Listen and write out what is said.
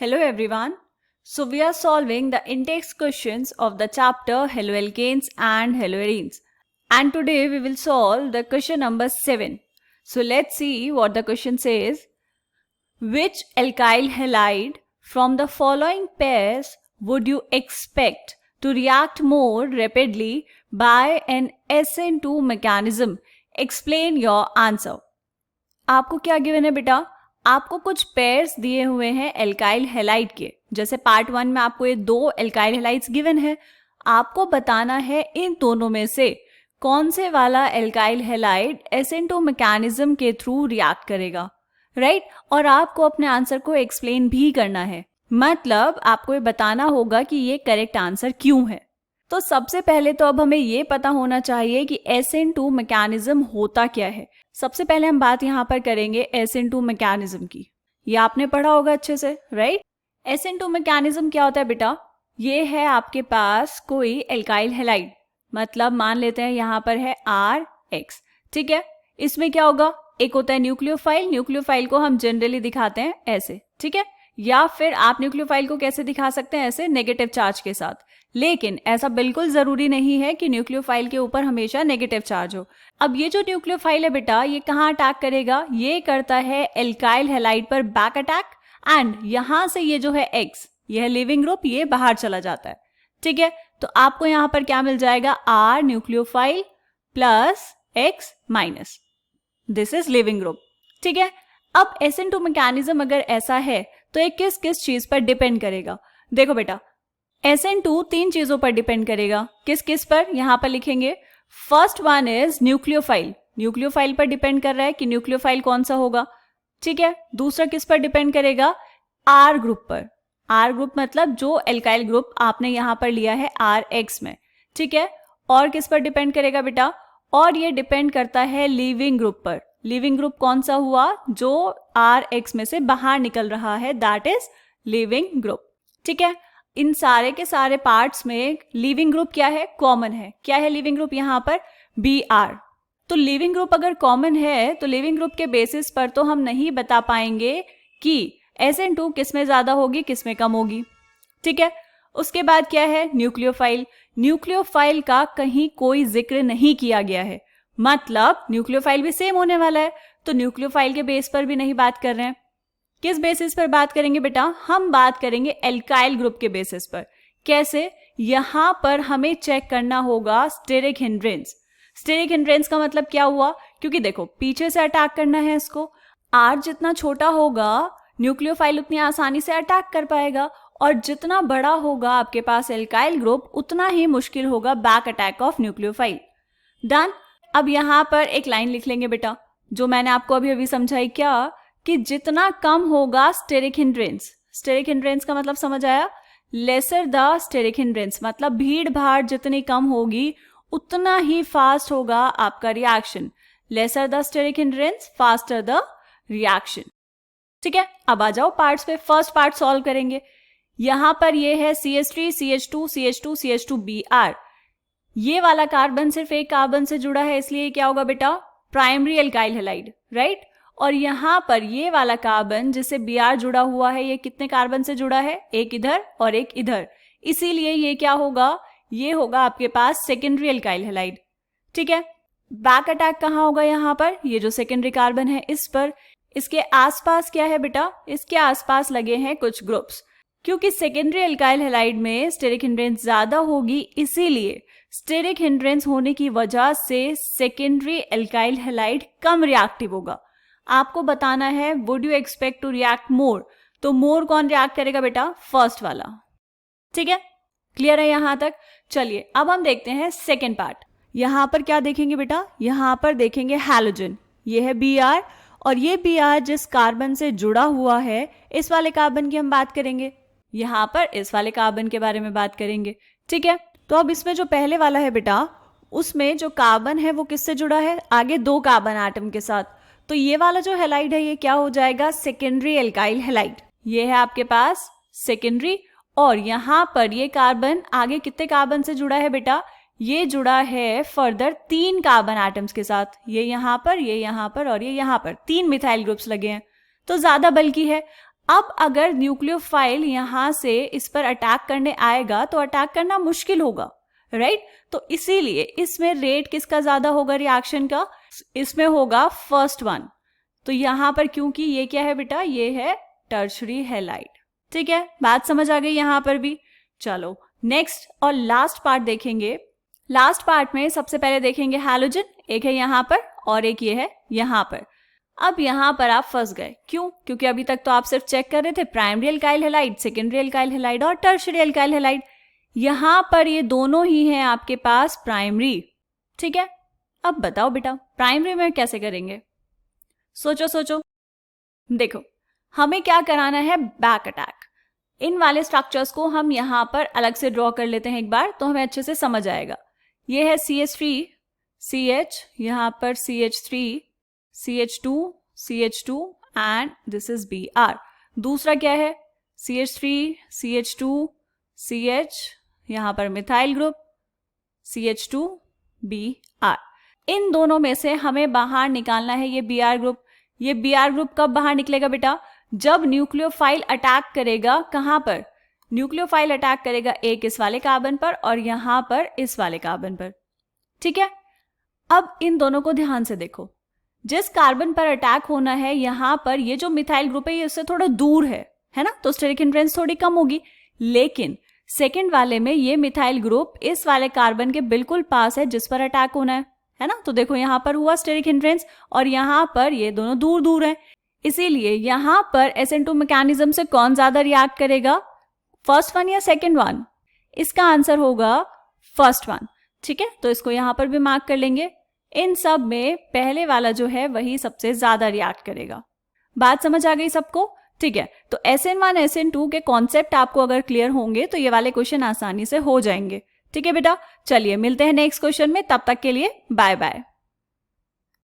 Hello everyone. So we are solving the index questions of the chapter haloalkanes and haloarenes. And today we will solve the question number 7. So let's see what the question says. Which alkyl halide from the following pairs would you expect to react more rapidly by an SN2 mechanism? Explain your answer. आपको क्या given है बेटा? आपको कुछ pairs दिए हुए हैं alkyl halide के. जैसे पार्ट 1 में आपको ये 2 एल्काइल हैलाइड्स गिवन है. आपको बताना है इन दोनों में से कौन से वाला एल्काइल हैलाइड SN2 मैकेनिज्म के थ्रू रिएक्ट करेगा, राइट? और आपको अपने आंसर को एक्सप्लेन भी करना है. मतलब आपको ये बताना होगा कि ये करेक्ट आंसर क्यों है. तो सबसे पहले तो अब हमें ये पता होना चाहिए कि SN2 मैकेनिज्म होता क्या है. सबसे पहले हम बात यहाँ पर करेंगे SN2 मैकेनिज्म की. ये आपने पढ़ा होगा अच्छे से, राइट? SN2 मैकेनिज्म क्या होता है बेटा? ये है आपके पास कोई एल्काइल हैलाइड, मतलब मान लेते हैं यहाँ पर है RX, ठीक है? इसमें क्या होगा? एक होता है न्यूक्लियोफाइल. न्यूक्लियोफाइल को हम जनरली दिखाते हैं ऐसे, ठीक है? या फिर आप न्यूक्लियोफाइल को कैसे दिखा सकते हैं? ऐसे, नेगेटिव चार्ज के साथ. लेकिन ऐसा बिल्कुल जरूरी नहीं है कि न्यूक्लियोफाइल के ऊपर हमेशा नेगेटिव चार्ज हो. अब ये जो न्यूक्लियोफाइल है बेटा, ये कहाँ अटैक करेगा? ये करता है एल्काइल हैलाइड पर बैक अटैक. एंड यहां से ये जो है X, ये है लिविंग ग्रुप, ये बाहर चला जाता है, ठीक है? तो आपको यहां पर क्या मिल जाएगा? R nucleophile plus X minus, this is leaving group, ठीक है? अब SN2 मैकेनिज्म अगर ऐसा है तो ये किस किस चीज पर डिपेंड करेगा? देखो बेटा, SN2 3 चीजों पर डिपेंड करेगा. किस किस पर? यहां पर लिखेंगे. First one is nucleophile. Nucleophile पर डिपेंड कर रहा है कि न्यूक्लियोफाइल कौन सा होगा, ठीक है? दूसरा किस पर डिपेंड करेगा? R ग्रुप पर. R ग्रुप मतलब जो एल्काइल ग्रुप आपने यहां पर लिया है RX में, ठीक है? और किस पर डिपेंड करेगा बेटा? और ये डिपेंड करता है लिविंग ग्रुप पर. लिविंग ग्रुप कौन सा हुआ? जो RX में से बाहर निकल रहा है, दैट इज लिविंग ग्रुप, ठीक है? इन सारे के सारे पार्ट्स में लिविंग ग्रुप क्या है? कॉमन है. क्या है लिविंग ग्रुप यहां पर? Br. तो लिविंग ग्रुप अगर कॉमन है तो लिविंग ग्रुप के बेसिस पर तो हम नहीं बता पाएंगे कि SN2 किस में ज्यादा होगी, किस में कम होगी, ठीक है? उसके बाद क्या है? न्यूक्लियोफाइल. न्यूक्लियोफाइल का कहीं कोई जिक्र नहीं किया गया है, मतलब न्यूक्लियोफाइल भी सेम होने वाला है, तो न्यूक्लियोफाइल के बेस पर भी नहीं बात कर रहे हैं. किस बेसिस पर बात करेंगे बेटा? हम बात करेंगे एल्काइल ग्रुप के बेसिस पर. कैसे? यहां पर हमें चेक करना होगा स्टेरिक हिंड्रेंस. स्टेरिक हिंड्रेंस का मतलब क्या हुआ? क्योंकि देखो, पीछे से अटैक करना है इसको. R जितना छोटा होगा न्यूक्लियोफाइल उतनी आसानी से अटैक कर पाएगा, और जितना बड़ा होगा आपके पास एल्काइल ग्रुप उतना ही मुश्किल होगा back attack of nucleophile. Done. अब यहां पर एक लाइन लिख लेंगे बेटा, जो मैंने आपको अभी अभी समझाई. क्या? कि जितना कम होगा स्टेरिक हिंड्रेंस. स्टेरिक हिंड्रेंस का मतलब समझ आया? लेसर द स्टेरिक हिंड्रेंस, मतलब भीड़ भाड़ जितनी कम होगी उतना ही फास्ट होगा आपका reaction. Lesser the steric hindrance, faster the reaction, ठीक है? अब आ जाओ पार्ट्स पे. फर्स्ट पार्ट सॉल्व करेंगे. यहां पर ये है CH3 CH2 CH2 CH2Br. ये वाला कार्बन सिर्फ एक कार्बन से जुड़ा है, इसलिए क्या होगा बेटा? Primary alkyl halide, right? और यहां पर ये वाला कार्बन जिससे Br जुड़ा हुआ है, ये कितने कार्बन से जुड़ा है? एक इधर और एक इधर, इसीलिए ये क्या होगा? ये होगा आपके पास सेकेंडरी एल्काइल हैलाइड, ठीक है? बैक अटैक कहां होगा? यहां पर, ये जो सेकेंडरी कार्बन है इस पर. इसके आसपास क्या है बेटा? इसके आसपास लगे हैं कुछ ग्रुप्स. क्योंकि सेकेंडरी एल्काइल हैलाइड में स्टेरिक हिंड्रेंस ज्यादा होगी, इसीलिए स्टेरिक हिंड्रेंस होने की वजह से सेकेंडरी एल्काइल हैलाइड कम रिएक्टिव होगा. आपको बताना है would you expect to react more, तो मोर कौन रिएक्ट करेगा बेटा? फर्स्ट वाला, ठीक है? क्लियर है यहां तक? चलिए अब हम देखते हैं सेकेंड पार्ट. यहां पर क्या देखेंगे बेटा? यहां पर देखेंगे हैलोजन. ये है Br, और ये Br जिस कार्बन से जुड़ा हुआ है, इस वाले कार्बन की हम बात करेंगे. यहां पर इस वाले कार्बन के बारे में बात करेंगे, ठीक है? तो अब इसमें जो पहले वाला है बेटा, उसमें जो कार्बन है वो किससे जुड़ा है? आगे 2 कार्बन एटम के साथ. तो ये वाला जो हैलाइड है ये क्या हो जाएगा? Secondary alkyl halide. ये है आपके पास सेकेंडरी, और यहां पर ये कार्बन आगे कितने कार्बन से जुड़ा है बेटा? ये जुड़ा है फर्दर 3 कार्बन एटम्स के साथ. ये यहां पर, ये यहां पर और ये यहां पर 3 मिथाइल ग्रुप्स लगे हैं, तो ज्यादा बल्कि है. अब अगर न्यूक्लियोफाइल यहां से इस पर अटैक करने आएगा तो अटैक करना मुश्किल होगा, राइट? तो इसीलिए इसमें रेट किसका ज्यादा होगा रिएक्शन का? इसमें होगा फर्स्ट वन। तो यहां पर क्योंकि ये क्या है बेटा, ये है टर्शरी हैलाइड। ठीक है, बात समझ आ गई यहां पर भी। चलो नेक्स्ट और लास्ट पार्ट देखेंगे। लास्ट पार्ट में सबसे पहले देखेंगे हैलोजन, एक है यहां पर और एक ये है यहां पर। अब यहां पर आप फंस गए, क्यों? क्योंकि अभी तक तो आप सिर्फ चेक कर रहे थे primary alkyl halide, secondary alkyl halide और टर्शरी अल्काइल हैलाइड। यहां पर ये दोनों ही हैं आपके पास प्राइमरी। ठीक है, अब बताओ बेटा प्राइमरी में कैसे करेंगे? सोचो सोचो। देखो, हमें क्या कराना है, बैक अटैक। इन वाले स्ट्रक्चर्स को हम यहां पर अलग से ड्रॉ कर लेते हैं एक बार, तो हमें अच्छे से समझ आएगा। ये है CH3 CH, यहां पर CH3 CH2 CH2 and this is Br। दूसरा क्या है, CH3 CH2 CH, यहां पर मिथाइल ग्रुप CH2 Br। इन दोनों में से हमें बाहर निकालना है ये Br ग्रुप। ये Br ग्रुप कब बाहर निकलेगा बेटा? जब न्यूक्लियोफाइल अटैक करेगा। कहां पर? न्यूक्लियोफाइल अटैक करेगा एक इस वाले कार्बन पर और यहां पर इस वाले कार्बन पर। ठीक है, अब इन दोनों को ध्यान से देखो। जिस कार्बन पर अटैक होना है यहां पर ये जो मिथाइल ग्रुप है ये इससे थोड़ा दूर है ना, तो स्टेरिक हिंड्रेंस थोड़ी कम होगी। लेकिन सेकंड वाले में ये मिथाइल ग्रुप इस वाले कार्बन के बिल्कुल पास है जिस पर अटैक होना है ना। तो देखो यहां पर हुआ स्टेरिक हिंड्रेंस और यहां पर ये दोनों दूर दूर हैं। इसीलिए यहां पर SN2 मैकेनिज्म से कौन ज्यादा रिएक्ट करेगा, फर्स्ट वन या सेकंड वन? इसका आंसर होगा फर्स्ट वन। ठीक है, तो इसको यहां पर भी मार्क कर लेंगे। इन सब में पहले वाला जो है वही सबसे ज्यादा रिएक्ट करेगा। बात समझ आ गई सबको? ठीक है, तो SN1 SN2 के कॉन्सेप्ट आपको अगर क्लियर होंगे तो ये वाले क्वेश्चन आसानी से हो जाएंगे। ठीक है बेटा, चलिए मिलते हैं नेक्स्ट क्वेश्चन में, तब तक के लिए बाय बाय।